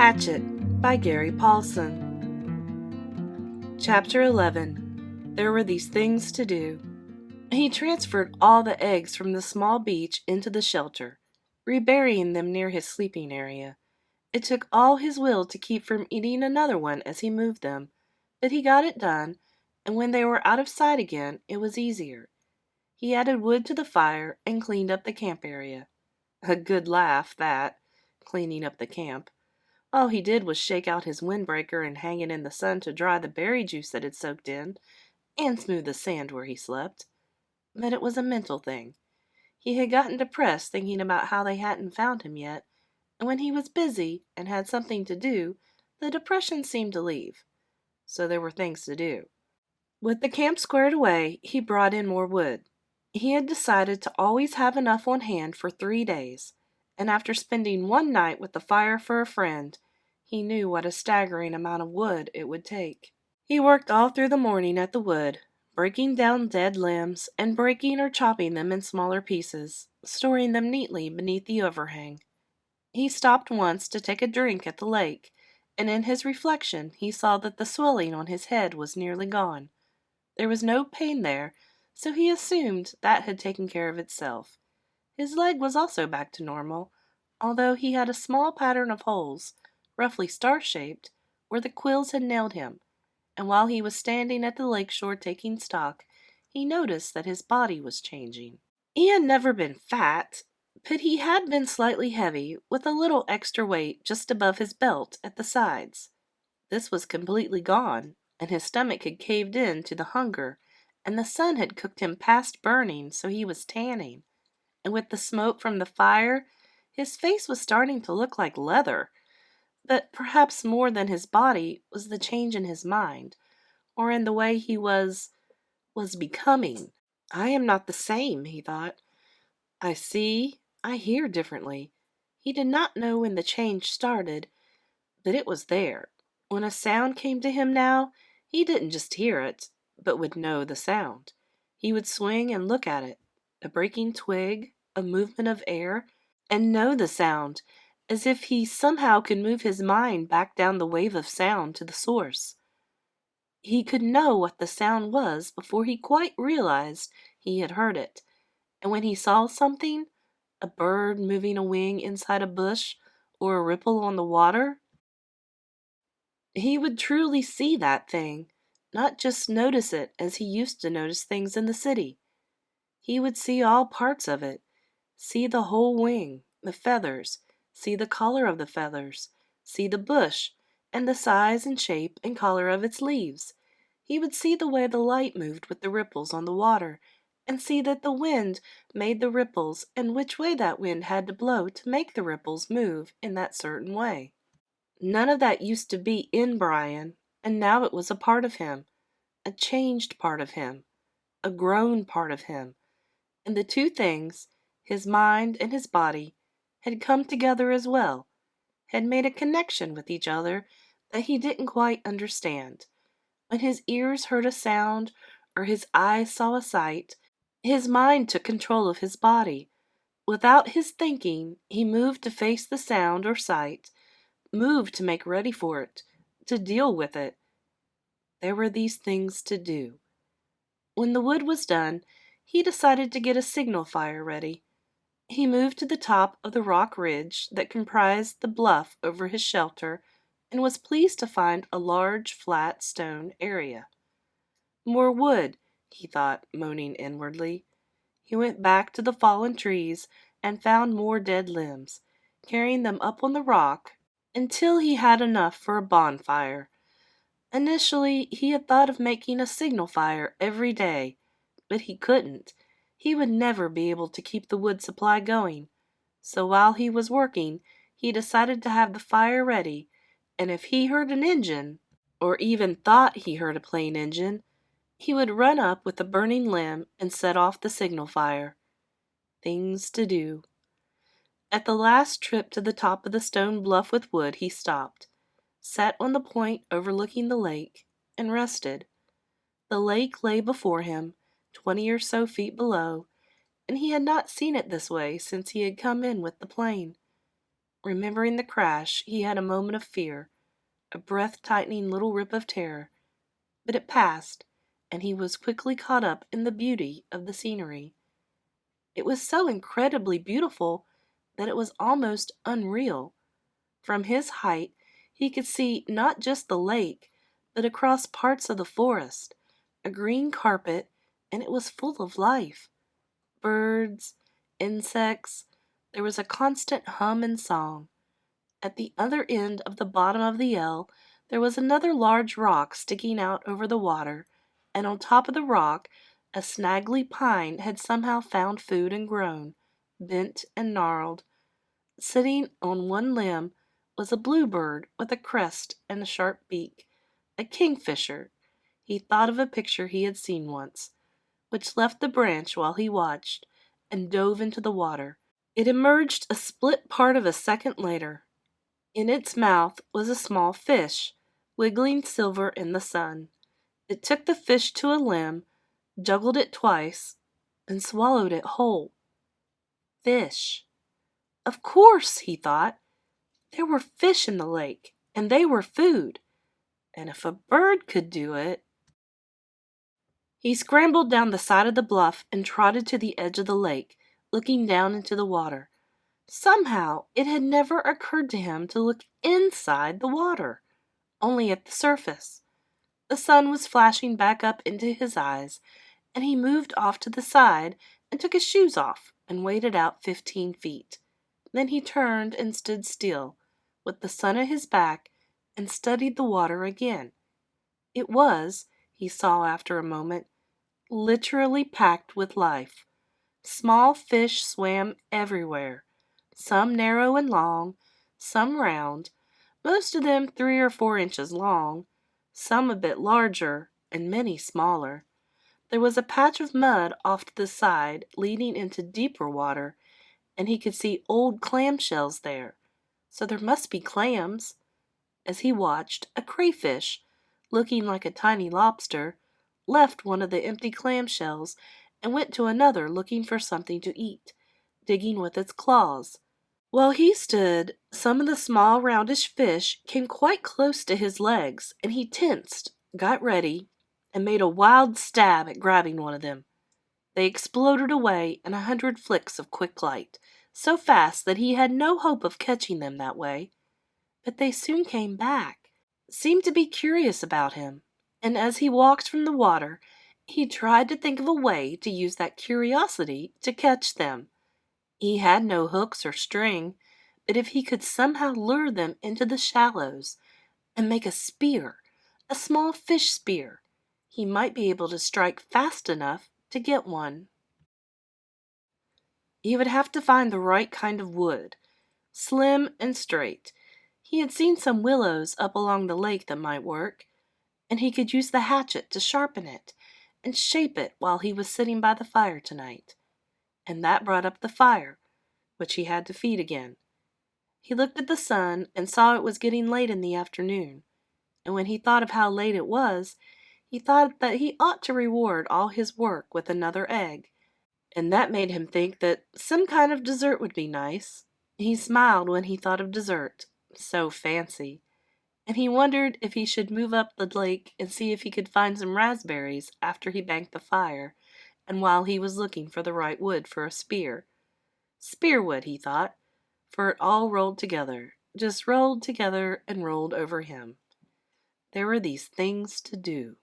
Hatchet by Gary Paulsen. Chapter 11. There were these things to do. He transferred all the eggs from the small beach into the shelter, reburying them near his sleeping area. It took all his will to keep from eating another one as he moved them, but he got it done, and when they were out of sight again, it was easier. He added wood to the fire and cleaned up the camp area. A good laugh, that, cleaning up the camp. All he did was shake out his windbreaker and hang it in the sun to dry the berry juice that had soaked in, and smooth the sand where he slept. But it was a mental thing. He had gotten depressed thinking about how they hadn't found him yet, and when he was busy and had something to do, the depression seemed to leave. So there were things to do. With the camp squared away, he brought in more wood. He had decided to always have enough on hand for 3 days, and after spending one night with the fire for a friend, he knew what a staggering amount of wood it would take. He worked all through the morning at the wood, breaking down dead limbs and breaking or chopping them in smaller pieces, storing them neatly beneath the overhang. He stopped once to take a drink at the lake, and in his reflection he saw that the swelling on his head was nearly gone. There was no pain there, so he assumed that had taken care of itself. His leg was also back to normal, although he had a small pattern of holes, roughly star-shaped, where the quills had nailed him, and while he was standing at the lake shore taking stock, he noticed that his body was changing. He had never been fat, but he had been slightly heavy, with a little extra weight just above his belt at the sides. This was completely gone, and his stomach had caved in to the hunger, and the sun had cooked him past burning, so he was tanning. And with the smoke from the fire, his face was starting to look like leather. But perhaps more than his body was the change in his mind, or in the way he was becoming. I am not the same, he thought. I see, I hear differently. He did not know when the change started, but it was there. When a sound came to him now, he didn't just hear it, but would know the sound. He would swing and look at it. A breaking twig, a movement of air, and know the sound, as if he somehow could move his mind back down the wave of sound to the source. He could know what the sound was before he quite realized he had heard it, and when he saw something, a bird moving a wing inside a bush, or a ripple on the water, he would truly see that thing, not just notice it as he used to notice things in the city. He would see all parts of it, see the whole wing, the feathers, see the color of the feathers, see the bush, and the size and shape and color of its leaves. He would see the way the light moved with the ripples on the water, and see that the wind made the ripples and which way that wind had to blow to make the ripples move in that certain way. None of that used to be in Brian, and now it was a part of him, a changed part of him, a grown part of him. And the two things, his mind and his body, had come together as well, had made a connection with each other that he didn't quite understand. When his ears heard a sound or his eyes saw a sight, his mind took control of his body. Without his thinking, he moved to face the sound or sight, moved to make ready for it, to deal with it. There were these things to do. When the wood was done, he decided to get a signal fire ready. He moved to the top of the rock ridge that comprised the bluff over his shelter and was pleased to find a large, flat stone area. More wood, he thought, moaning inwardly. He went back to the fallen trees and found more dead limbs, carrying them up on the rock until he had enough for a bonfire. Initially, he had thought of making a signal fire every day, but he couldn't. He would never be able to keep the wood supply going. So while he was working, he decided to have the fire ready, and if he heard an engine, or even thought he heard a plane engine, he would run up with a burning limb and set off the signal fire. Things to do. At the last trip to the top of the stone bluff with wood, he stopped, sat on the point overlooking the lake, and rested. The lake lay before him, 20 or so feet below, and he had not seen it this way since he had come in with the plane. Remembering the crash, he had a moment of fear, a breath-tightening little rip of terror, but it passed, and he was quickly caught up in the beauty of the scenery. It was so incredibly beautiful that it was almost unreal. From his height, he could see not just the lake, but across parts of the forest, a green carpet, and it was full of life. Birds, insects, there was a constant hum and song. At the other end of the bottom of the L, there was another large rock sticking out over the water, and on top of the rock, a snaggly pine had somehow found food and grown, bent and gnarled. Sitting on one limb was a bluebird with a crest and a sharp beak, a kingfisher. He thought of a picture he had seen once, which left the branch while he watched, and dove into the water. It emerged a split part of a second later. In its mouth was a small fish, wiggling silver in the sun. It took the fish to a limb, juggled it twice, and swallowed it whole. Fish. Of course, he thought. There were fish in the lake, and they were food. And if a bird could do it... He scrambled down the side of the bluff and trotted to the edge of the lake, looking down into the water. Somehow, it had never occurred to him to look inside the water, only at the surface. The sun was flashing back up into his eyes, and he moved off to the side and took his shoes off and waded out 15 feet. Then he turned and stood still, with the sun at his back, and studied the water again. It was, he saw after a moment, literally packed with life. Small fish swam everywhere, some narrow and long, some round, most of them 3 or 4 inches long, some a bit larger, and many smaller. There was a patch of mud off to the side leading into deeper water, and he could see old clamshells there, so there must be clams. As he watched, a crayfish, looking like a tiny lobster, left one of the empty clamshells and went to another looking for something to eat, digging with its claws. While he stood, some of the small roundish fish came quite close to his legs, and he tensed, got ready, and made a wild stab at grabbing one of them. They exploded away in 100 flicks of quick light, so fast that he had no hope of catching them that way. But they soon came back, seemed to be curious about him, and as he walked from the water, he tried to think of a way to use that curiosity to catch them. He had no hooks or string, but if he could somehow lure them into the shallows and make a spear, a small fish spear, he might be able to strike fast enough to get one. He would have to find the right kind of wood, slim and straight. He had seen some willows up along the lake that might work, and he could use the hatchet to sharpen it and shape it while he was sitting by the fire tonight. And that brought up the fire, which he had to feed again. He looked at the sun and saw it was getting late in the afternoon, and when he thought of how late it was, he thought that he ought to reward all his work with another egg, and that made him think that some kind of dessert would be nice. He smiled when he thought of dessert, so fancy, and he wondered if he should move up the lake and see if he could find some raspberries after he banked the fire, and while he was looking for the right wood for a spear. Spearwood, he thought, for it all rolled together, just rolled together and rolled over him. There were these things to do.